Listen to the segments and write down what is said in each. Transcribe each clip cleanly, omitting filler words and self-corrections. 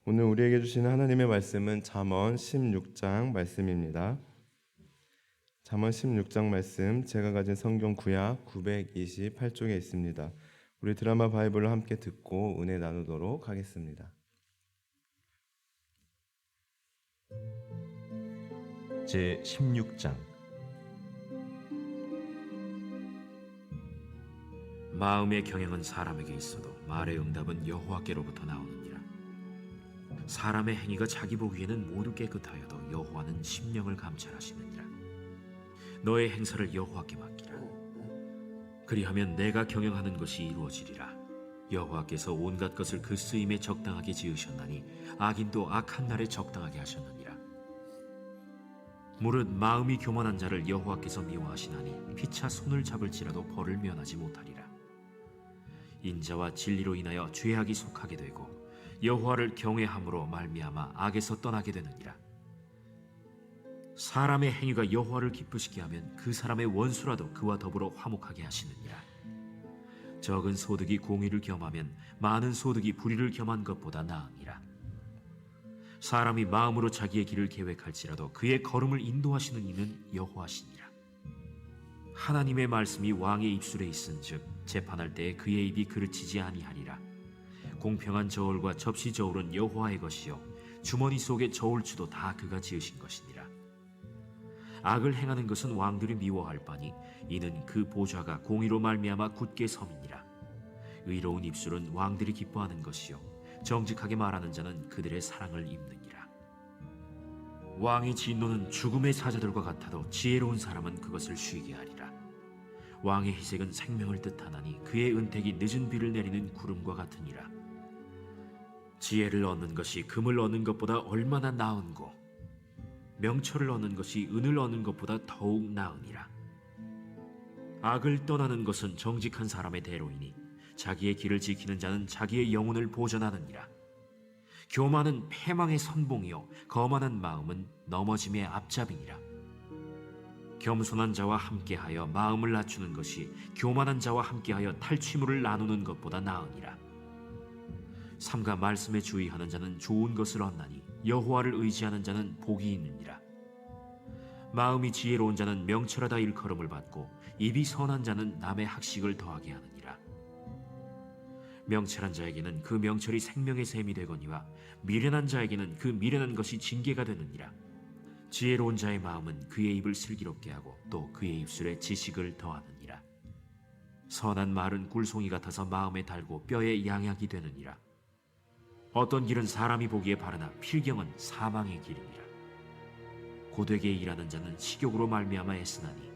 오늘 우리에게 주시는 하나님의 말씀은 잠언 16장 말씀입니다. 잠언 16장 말씀 제가 가진 성경 구약 928쪽에 있습니다. 우리 드라마 바이블을 함께 듣고 은혜 나누도록 하겠습니다. 제 16장. 마음의 경영은 사람에게 있어도 말의 응답은 여호와께로부터 나오느니라. 사람의 행위가 자기 보기에는 모두 깨끗하여도 여호와는 심령을 감찰하시느니라. 너의 행사를 여호와께 맡기라. 그리하면 내가 경영하는 것이 이루어지리라. 여호와께서 온갖 것을 그 쓰임에 적당하게 지으셨나니 악인도 악한 날에 적당하게 하셨느니라. 무릇 마음이 교만한 자를 여호와께서 미워하시나니 피차 손을 잡을지라도 벌을 면하지 못하리라. 인자와 진리로 인하여 죄악이 속하게 되고 여호와를 경외함으로 말미암아 악에서 떠나게 되느니라. 사람의 행위가 여호와를 기쁘시게 하면 그 사람의 원수라도 그와 더불어 화목하게 하시느니라. 적은 소득이 공의를 겸하면 많은 소득이 불의를 겸한 것보다 나으니라. 사람이 마음으로 자기의 길을 계획할지라도 그의 걸음을 인도하시는 이는 여호와시니라. 하나님의 말씀이 왕의 입술에 있은즉 재판할 때에 그의 입이 그르치지 아니하리라. 공평한 저울과 접시 저울은 여호와의 것이요 주머니 속의 저울추도 다 그가 지으신 것이니라. 악을 행하는 것은 왕들이 미워할 바니 이는 그 보좌가 공의로 말미암아 굳게 섬이니라. 의로운 입술은 왕들이 기뻐하는 것이요 정직하게 말하는 자는 그들의 사랑을 입느니라. 왕의 진노는 죽음의 사자들과 같아도 지혜로운 사람은 그것을 쉬게 하리라. 왕의 희색은 생명을 뜻하나니 그의 은택이 늦은 비를 내리는 구름과 같으니라. 지혜를 얻는 것이 금을 얻는 것보다 얼마나 나은고 명철을 얻는 것이 은을 얻는 것보다 더욱 나으니라. 악을 떠나는 것은 정직한 사람의 대로이니 자기의 길을 지키는 자는 자기의 영혼을 보전하느니라. 교만은 패망의 선봉이요 거만한 마음은 넘어짐의 앞잡이니라. 겸손한 자와 함께하여 마음을 낮추는 것이 교만한 자와 함께하여 탈취물을 나누는 것보다 나으니라. 삼가 말씀에 주의하는 자는 좋은 것을 얻나니 여호와를 의지하는 자는 복이 있느니라. 마음이 지혜로운 자는 명철하다 일컬음을 받고 입이 선한 자는 남의 학식을 더하게 하느니라. 명철한 자에게는 그 명철이 생명의 샘이 되거니와 미련한 자에게는 그 미련한 것이 징계가 되느니라. 지혜로운 자의 마음은 그의 입을 슬기롭게 하고 또 그의 입술에 지식을 더하느니라. 선한 말은 꿀송이 같아서 마음에 달고 뼈에 양약이 되느니라. 어떤 길은 사람이 보기에 바르나 필경은 사망의 길이니라. 고되게 일하는 자는 식욕으로 말미암아 애쓰나니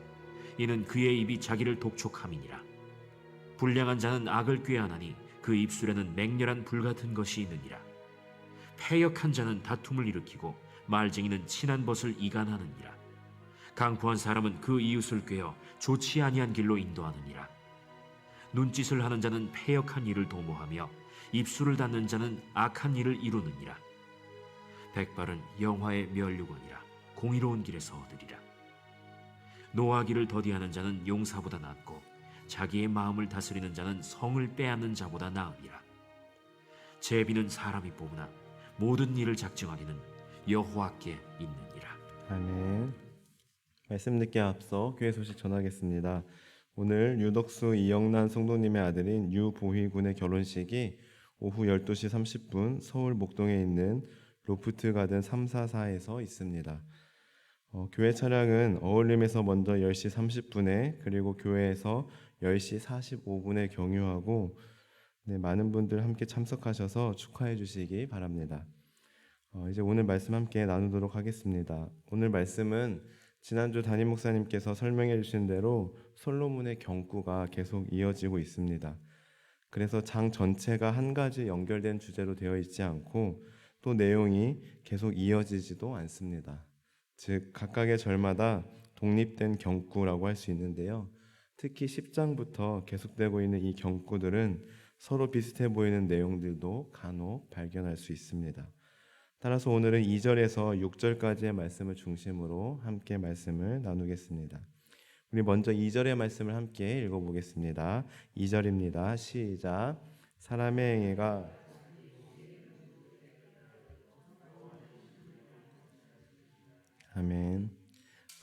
이는 그의 입이 자기를 독촉함이니라. 불량한 자는 악을 꾀하나니 그 입술에는 맹렬한 불같은 것이 있느니라. 패역한 자는 다툼을 일으키고 말쟁이는 친한 벗을 이간하느니라. 강포한 사람은 그 이웃을 꾀어 좋지 아니한 길로 인도하느니라. 눈짓을 하는 자는 패역한 일을 도모하며 입술을 닫는 자는 악한 일을 이루느니라. 백발은 영화의 면류관이라 공의로운 길에서 얻으리라. 노하기를 더디하는 자는 용사보다 낫고 자기의 마음을 다스리는 자는 성을 빼앗는 자보다 나으니라. 제비는 사람이 뽑으나 모든 일을 작정하기는 여호와께 있느니라. 아멘. 말씀 듣기에 앞서 교회 소식 전하겠습니다. 오늘 유덕수 이영란 성도님의 아들인 유보희 군의 결혼식이 오후 12시 30분 서울 목동에 있는 로프트 가든 344에서 있습니다. 교회 차량은 어울림에서 먼저 10시 30분에 그리고 교회에서 10시 45분에 경유하고 많은 분들 함께 참석하셔서 축하해 주시기 바랍니다. 이제 오늘 말씀 함께 나누도록 하겠습니다. 오늘 말씀은 지난주 담임 목사님께서 설명해 주신 대로 솔로몬의 경구가 계속 이어지고 있습니다. 그래서 장 전체가 한 가지 연결된 주제로 되어 있지 않고 또 내용이 계속 이어지지도 않습니다. 즉 각각의 절마다 독립된 경구라고 할 수 있는데요. 특히 10장부터 계속되고 있는 이 경구들은 서로 비슷해 보이는 내용들도 간혹 발견할 수 있습니다. 따라서 오늘은 2절에서 6절까지의 말씀을 중심으로 함께 말씀을 나누겠습니다. 우리 먼저 2절의 말씀을 함께 읽어보겠습니다. 2절입니다. 시작. 사람의 행위가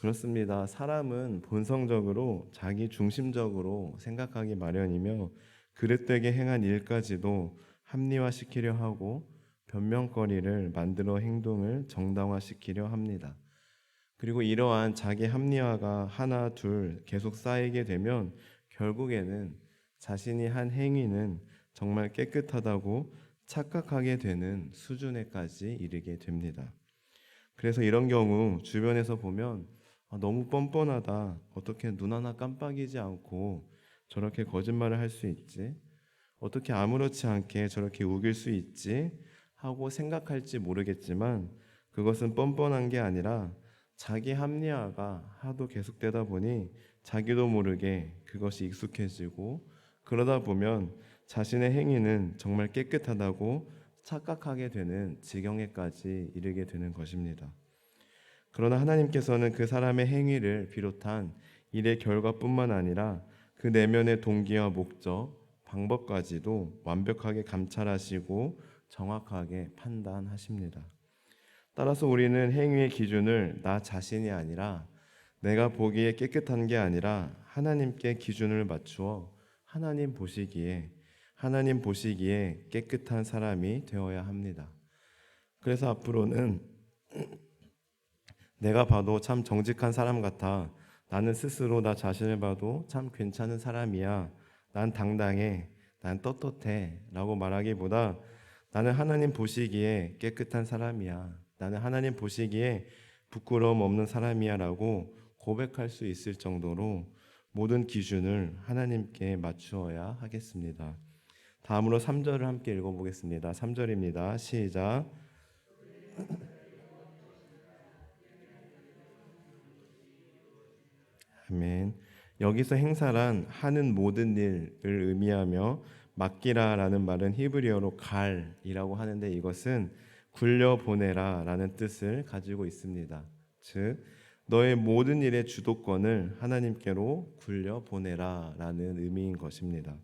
그렇습니다. 사람은 본성적으로 자기 중심적으로 생각하기 마련이며 그릇되게 행한 일까지도 합리화시키려 하고 변명거리를 만들어 행동을 정당화시키려 합니다. 그리고 이러한 자기 합리화가 하나 둘 계속 쌓이게 되면 결국에는 자신이 한 행위는 정말 깨끗하다고 착각하게 되는 수준에까지 이르게 됩니다. 그래서 이런 경우 주변에서 보면 너무 뻔뻔하다. 어떻게 눈 하나 깜빡이지 않고 저렇게 거짓말을 할 수 있지? 어떻게 아무렇지 않게 저렇게 우길 수 있지? 하고 생각할지 모르겠지만 그것은 뻔뻔한 게 아니라 자기 합리화가 하도 계속되다 보니 자기도 모르게 그것이 익숙해지고 그러다 보면 자신의 행위는 정말 깨끗하다고 착각하게 되는 지경에까지 이르게 되는 것입니다. 그러나 하나님께서는 그 사람의 행위를 비롯한 일의 결과뿐만 아니라 그 내면의 동기와 목적, 방법까지도 완벽하게 감찰하시고 정확하게 판단하십니다. 따라서 우리는 행위의 기준을 나 자신이 아니라 내가 보기에 깨끗한 게 아니라 하나님께 기준을 맞추어 하나님 보시기에 깨끗한 사람이 되어야 합니다. 그래서 앞으로는 내가 봐도 참 정직한 사람 같아. 나는 스스로 나 자신을 봐도 참 괜찮은 사람이야. 난 당당해. 난 떳떳해. 라고 말하기보다 나는 하나님 보시기에 깨끗한 사람이야. 나는 하나님 보시기에 부끄러움 없는 사람이야 라고 고백할 수 있을 정도로 모든 기준을 하나님께 맞추어야 하겠습니다. 다음으로 3절을 함께 읽어보겠습니다. 3절입니다. 시작. 아멘. 여기서 행사란 하는 모든 일을 의미하며 맡기라라는 말은 히브리어로 갈이라고 하는데 이것은 굴려보내라라는 뜻을 가지고 있습니다. 즉 너의 모든 일의 주도권을 하나님께로 굴려보내라라는 의미인 것입니다.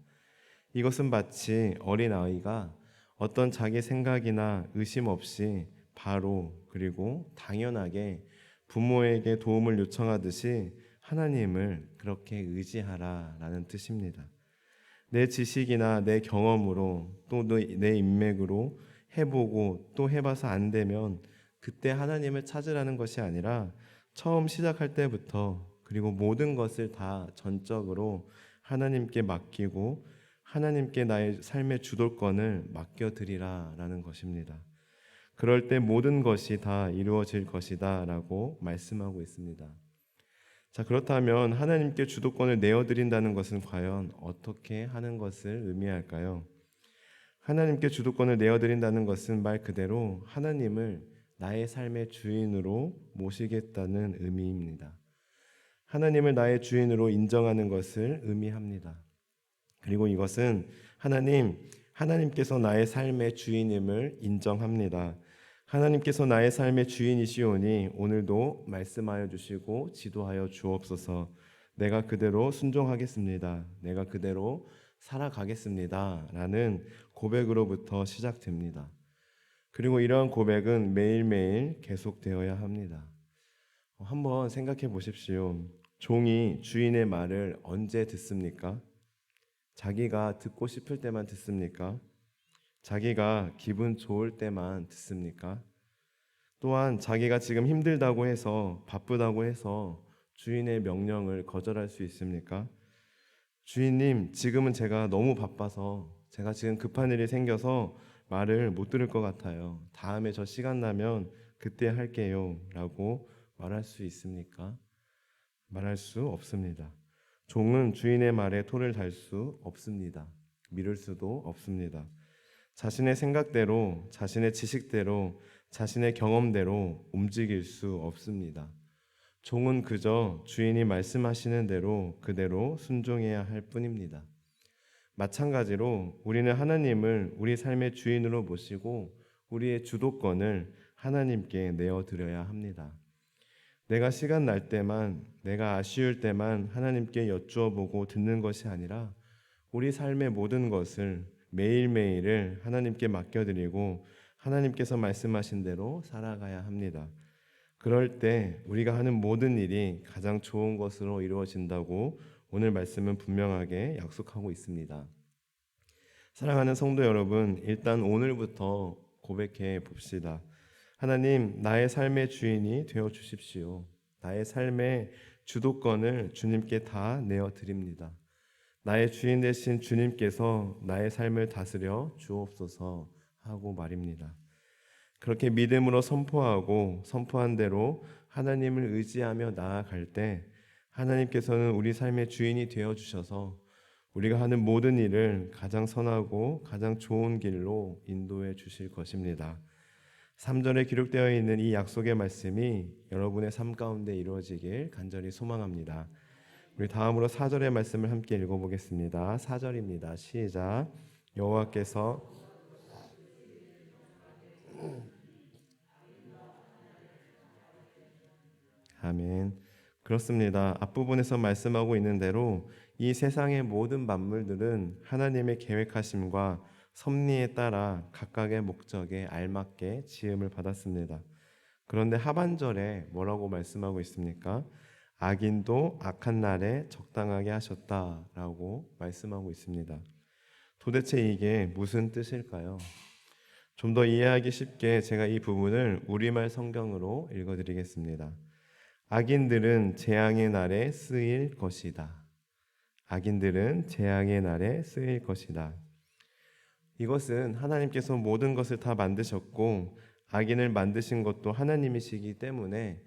이것은 마치 어린아이가 어떤 자기 생각이나 의심 없이 바로 그리고 당연하게 부모에게 도움을 요청하듯이 하나님을 그렇게 의지하라라는 뜻입니다. 내 지식이나 내 경험으로 또 내 인맥으로 해보고 또 해봐서 안 되면 그때 하나님을 찾으라는 것이 아니라 처음 시작할 때부터 그리고 모든 것을 다 전적으로 하나님께 맡기고 하나님께 나의 삶의 주도권을 맡겨드리라라는 것입니다. 그럴 때 모든 것이 다 이루어질 것이다 라고 말씀하고 있습니다. 자, 그렇다면 하나님께 주도권을 내어드린다는 것은 과연 어떻게 하는 것을 의미할까요? 하나님께 주도권을 내어드린다는 것은 말 그대로 하나님을 나의 삶의 주인으로 모시겠다는 의미입니다. 하나님을 나의 주인으로 인정하는 것을 의미합니다. 그리고 이것은 하나님께서 나의 삶의 주인임을 인정합니다. 하나님께서 나의 삶의 주인이시오니 오늘도 말씀하여 주시고 지도하여 주옵소서. 내가 그대로 순종하겠습니다. 내가 그대로 살아가겠습니다. 라는 고백으로부터 시작됩니다. 그리고 이러한 고백은 매일매일 계속되어야 합니다. 한번 생각해 보십시오. 종이 주인의 말을 언제 듣습니까? 자기가 듣고 싶을 때만 듣습니까? 자기가 기분 좋을 때만 듣습니까? 또한 자기가 지금 힘들다고 해서 바쁘다고 해서 주인의 명령을 거절할 수 있습니까? 주인님, 지금은 제가 너무 바빠서 제가 지금 급한 일이 생겨서 말을 못 들을 것 같아요. 다음에 저 시간 나면 그때 할게요. 라고 말할 수 있습니까? 말할 수 없습니다. 종은 주인의 말에 토를 달 수 없습니다. 미룰 수도 없습니다. 자신의 생각대로, 자신의 지식대로, 자신의 경험대로 움직일 수 없습니다. 종은 그저 주인이 말씀하시는 대로 그대로 순종해야 할 뿐입니다. 마찬가지로 우리는 하나님을 우리 삶의 주인으로 모시고 우리의 주도권을 하나님께 내어드려야 합니다. 내가 시간 날 때만, 내가 아쉬울 때만 하나님께 여쭈어 보고 듣는 것이 아니라 우리 삶의 모든 것을 매일매일을 하나님께 맡겨드리고 하나님께서 말씀하신 대로 살아가야 합니다. 그럴 때 우리가 하는 모든 일이 가장 좋은 것으로 이루어진다고 오늘 말씀은 분명하게 약속하고 있습니다. 사랑하는 성도 여러분, 일단 오늘부터 고백해 봅시다. 하나님, 나의 삶의 주인이 되어 주십시오. 나의 삶의 주도권을 주님께 다 내어 드립니다. 나의 주인 되신 주님께서 나의 삶을 다스려 주옵소서 하고 말입니다. 그렇게 믿음으로 선포하고 선포한 대로 하나님을 의지하며 나아갈 때 하나님께서는 우리 삶의 주인이 되어 주셔서 우리가 하는 모든 일을 가장 선하고 가장 좋은 길로 인도해 주실 것입니다. 3절에 기록되어 있는 이 약속의 말씀이 여러분의 삶 가운데 이루어지길 간절히 소망합니다. 우리 다음으로 4절의 말씀을 함께 읽어보겠습니다. 4절입니다. 시작. 여호와께서 아멘. 그렇습니다. 앞부분에서 말씀하고 있는 대로 이 세상의 모든 만물들은 하나님의 계획하심과 섭리에 따라 각각의 목적에 알맞게 지음을 받았습니다. 그런데 하반절에 뭐라고 말씀하고 있습니까? 악인도 악한 날에 적당하게 하셨다라고 말씀하고 있습니다. 도대체 이게 무슨 뜻일까요? 좀 더 이해하기 쉽게 제가 이 부분을 우리말 성경으로 읽어드리겠습니다. 악인들은 재앙의 날에 쓰일 것이다. 악인들은 재앙의 날에 쓰일 것이다. 이것은 하나님께서 모든 것을 다 만드셨고 악인을 만드신 것도 하나님이시기 때문에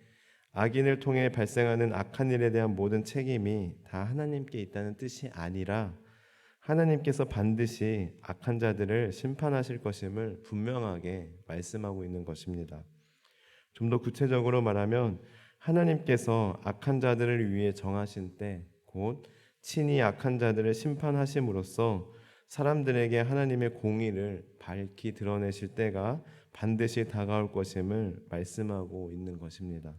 악인을 통해 발생하는 악한 일에 대한 모든 책임이 다 하나님께 있다는 뜻이 아니라 하나님께서 반드시 악한 자들을 심판하실 것임을 분명하게 말씀하고 있는 것입니다. 좀 더 구체적으로 말하면 하나님께서 악한 자들을 위해 정하신 때 곧 친히 악한 자들을 심판하심으로써 사람들에게 하나님의 공의를 밝히 드러내실 때가 반드시 다가올 것임을 말씀하고 있는 것입니다.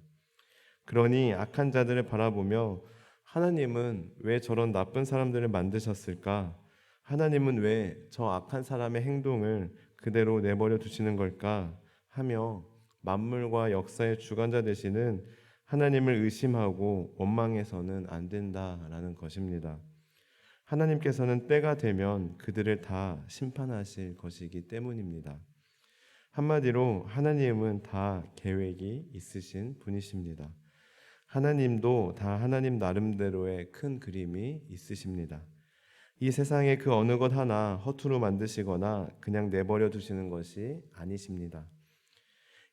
그러니 악한 자들을 바라보며 하나님은 왜 저런 나쁜 사람들을 만드셨을까? 하나님은 왜 저 악한 사람의 행동을 그대로 내버려 두시는 걸까? 하며 만물과 역사의 주관자 되시는 하나님을 의심하고 원망해서는 안 된다라는 것입니다. 하나님께서는 때가 되면 그들을 다 심판하실 것이기 때문입니다. 한마디로 하나님은 다 계획이 있으신 분이십니다. 하나님도 다 하나님 나름대로의 큰 그림이 있으십니다. 이 세상의 그 어느 것 하나 허투루 만드시거나 그냥 내버려 두시는 것이 아니십니다.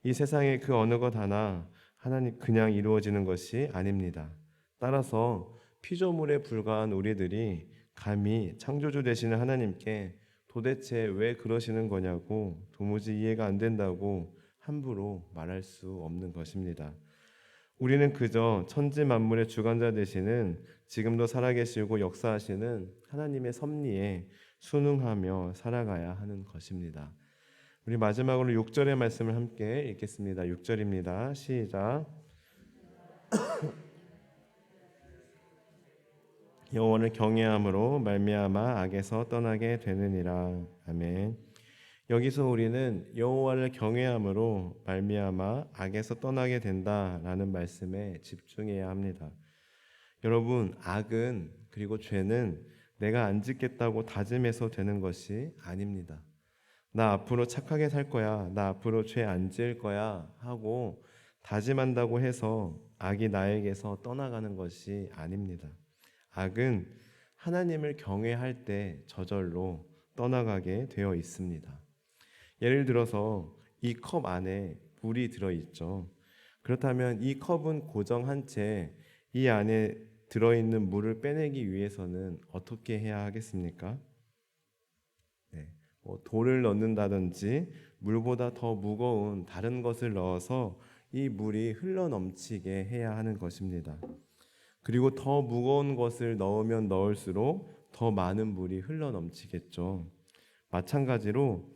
이 세상의 그 어느 것 하나 하나님 그냥 이루어지는 것이 아닙니다. 따라서 피조물에 불과한 우리들이 감히 창조주 되시는 하나님께 도대체 왜 그러시는 거냐고 도무지 이해가 안 된다고 함부로 말할 수 없는 것입니다. 우리는 그저 천지 만물의 주관자 되시는 지금도 살아계시고 역사하시는 하나님의 섭리에 순응하며 살아가야 하는 것입니다. 우리 마지막으로 6절의 말씀을 함께 읽겠습니다. 6절입니다. 시작. 여호와를 경외함으로 말미암아 악에서 떠나게 되느니라. 아멘. 여기서 우리는 여호와를 경외함으로 말미암아 악에서 떠나게 된다라는 말씀에 집중해야 합니다. 여러분, 악은 그리고 죄는 내가 안 짓겠다고 다짐해서 되는 것이 아닙니다. 나 앞으로 착하게 살 거야, 나 앞으로 죄 안 지을 거야 하고 다짐한다고 해서 악이 나에게서 떠나가는 것이 아닙니다. 악은 하나님을 경외할 때 저절로 떠나가게 되어 있습니다. 예를 들어서 이 컵 안에 물이 들어있죠. 그렇다면 이 컵은 고정한 채 이 안에 들어있는 물을 빼내기 위해서는 어떻게 해야 하겠습니까? 돌을 넣는다든지 물보다 더 무거운 다른 것을 넣어서 이 물이 흘러 넘치게 해야 하는 것입니다. 그리고 더 무거운 것을 넣으면 넣을수록 더 많은 물이 흘러 넘치겠죠. 마찬가지로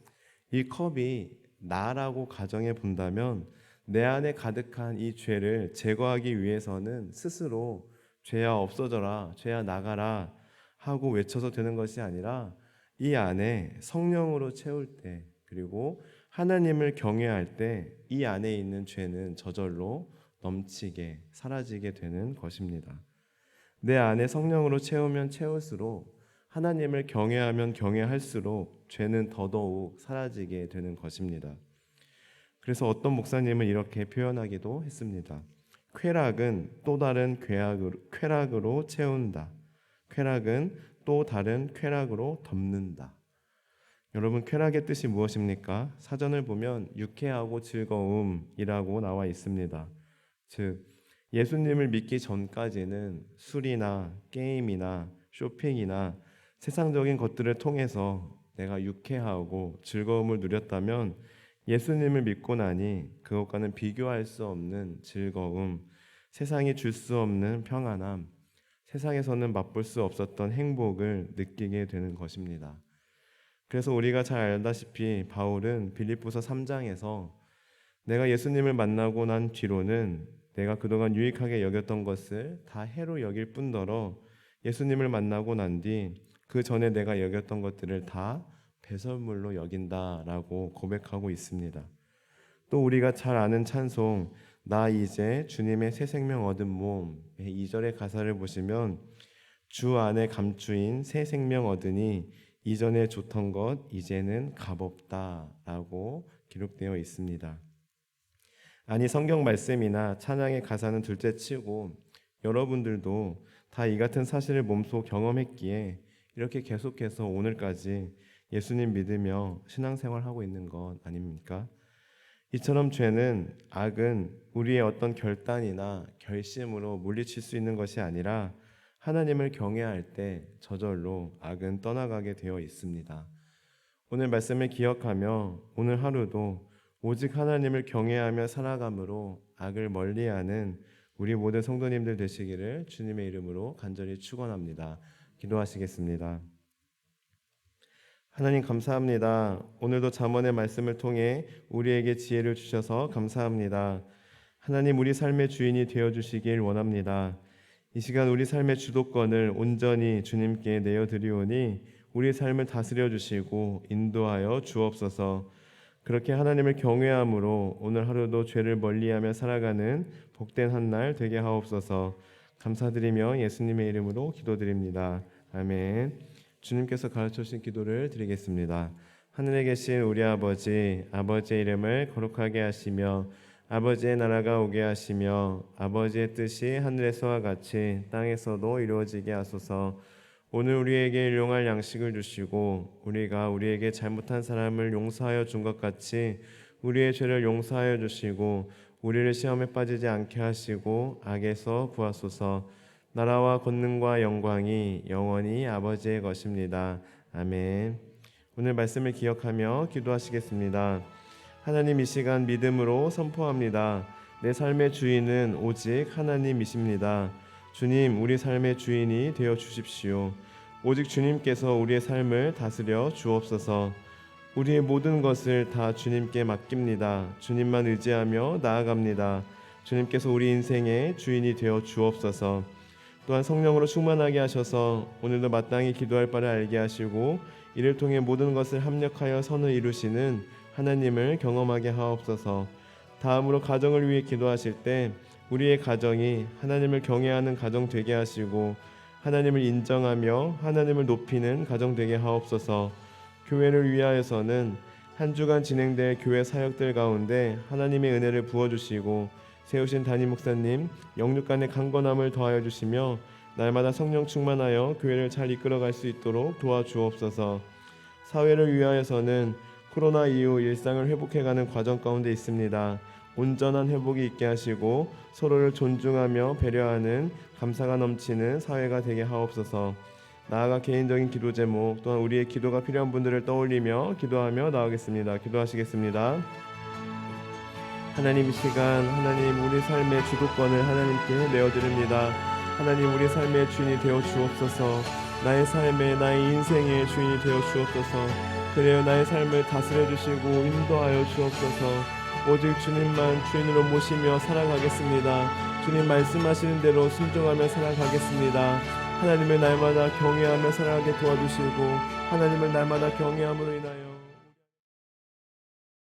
이 컵이 나라고 가정해 본다면 내 안에 가득한 이 죄를 제거하기 위해서는 스스로 죄야 없어져라, 죄야 나가라 하고 외쳐서 되는 것이 아니라 이 안에 성령으로 채울 때 그리고 하나님을 경외할 때 이 안에 있는 죄는 저절로 넘치게 사라지게 되는 것입니다. 내 안에 성령으로 채우면 채울수록 하나님을 경외하면 경외할수록 죄는 더더욱 사라지게 되는 것입니다. 그래서 어떤 목사님은 이렇게 표현하기도 했습니다. 쾌락은 또 다른 쾌락으로 채운다. 쾌락은 또 다른 쾌락으로 덮는다. 여러분, 쾌락의 뜻이 무엇입니까? 사전을 보면 유쾌하고 즐거움이라고 나와 있습니다. 즉, 예수님을 믿기 전까지는 술이나 게임이나 쇼핑이나 세상적인 것들을 통해서 내가 유쾌하고 즐거움을 누렸다면 예수님을 믿고 나니 그것과는 비교할 수 없는 즐거움, 세상이 줄 수 없는 평안함, 세상에서는 맛볼 수 없었던 행복을 느끼게 되는 것입니다. 그래서 우리가 잘 알다시피 바울은 빌립보서 3장에서 내가 예수님을 만나고 난 뒤로는 내가 그동안 유익하게 여겼던 것을 다 해로 여길 뿐더러 예수님을 만나고 난 뒤 그 전에 내가 여겼던 것들을 다 배설물로 여긴다라고 고백하고 있습니다. 또 우리가 잘 아는 찬송 나 이제 주님의 새 생명 얻은 몸 2절의 가사를 보시면 주 안에 감추인 새 생명 얻으니 이전에 좋던 것 이제는 값없다라고 기록되어 있습니다. 아니 성경 말씀이나 찬양의 가사는 둘째치고 여러분들도 다 이 같은 사실을 몸소 경험했기에 이렇게 계속해서 오늘까지 예수님 믿으며 신앙생활하고 있는 것 아닙니까? 이처럼 죄는 악은 우리의 어떤 결단이나 결심으로 물리칠 수 있는 것이 아니라 하나님을 경외할 때 저절로 악은 떠나가게 되어 있습니다. 오늘 말씀을 기억하며 오늘 하루도 오직 하나님을 경외하며 살아감으로 악을 멀리하는 우리 모든 성도님들 되시기를 주님의 이름으로 간절히 축원합니다. 기도하시겠습니다. 하나님 감사합니다. 오늘도 잠언의 말씀을 통해 우리에게 지혜를 주셔서 감사합니다. 하나님 우리 삶의 주인이 되어주시길 원합니다. 이 시간 우리 삶의 주도권을 온전히 주님께 내어드리오니 우리 삶을 다스려 주시고 인도하여 주옵소서. 그렇게 하나님을 경외함으로 오늘 하루도 죄를 멀리하며 살아가는 복된 한 날 되게 하옵소서. 감사드리며 예수님의 이름으로 기도드립니다. 아멘. 주님께서 가르쳐 주신 기도를 드리겠습니다. 하늘에 계신 우리 아버지, 아버지의 이름을 거룩하게 하시며 아버지의 나라가 오게 하시며 아버지의 뜻이 하늘에서와 같이 땅에서도 이루어지게 하소서. 오늘 우리에게 일용할 양식을 주시고 우리가 우리에게 잘못한 사람을 용서하여 준 것 같이 우리의 죄를 용서하여 주시고 우리를 시험에 빠지지 않게 하시고 악에서 구하소서. 나라와 권능과 영광이 영원히 아버지의 것입니다. 아멘. 오늘 말씀을 기억하며 기도하시겠습니다. 하나님 이 시간 믿음으로 선포합니다. 내 삶의 주인은 오직 하나님이십니다. 주님 우리 삶의 주인이 되어 주십시오. 오직 주님께서 우리의 삶을 다스려 주옵소서. 우리의 모든 것을 다 주님께 맡깁니다. 주님만 의지하며 나아갑니다. 주님께서 우리 인생의 주인이 되어 주옵소서. 또한 성령으로 충만하게 하셔서 오늘도 마땅히 기도할 바를 알게 하시고 이를 통해 모든 것을 합력하여 선을 이루시는 하나님을 경험하게 하옵소서. 다음으로 가정을 위해 기도하실 때 우리의 가정이 하나님을 경외하는 가정 되게 하시고 하나님을 인정하며 하나님을 높이는 가정 되게 하옵소서. 교회를 위하여서는 한 주간 진행될 교회 사역들 가운데 하나님의 은혜를 부어주시고 세우신 담임 목사님 영육간의 강건함을 더하여 주시며 날마다 성령 충만하여 교회를 잘 이끌어갈 수 있도록 도와주옵소서. 사회를 위하여서는 코로나 이후 일상을 회복해가는 과정 가운데 있습니다. 온전한 회복이 있게 하시고 서로를 존중하며 배려하는 감사가 넘치는 사회가 되게 하옵소서. 나아가 개인적인 기도 제목 또한 우리의 기도가 필요한 분들을 떠올리며 기도하며 나아가겠습니다. 기도하시겠습니다. 하나님 이 시간 하나님 우리 삶의 주도권을 하나님께 내어드립니다. 하나님 우리 삶의 주인이 되어 주옵소서. 나의 삶의 나의 인생의 주인이 되어 주옵소서. 그래요 나의 삶을 다스려 주시고 인도하여 주옵소서. 오직 주님만 주인으로 모시며 살아가겠습니다. 주님 말씀하시는 대로 순종하며 살아가겠습니다. 하나님을 날마다 경외하며 살아가게 도와주시고 하나님을 날마다 경외함으로 인하여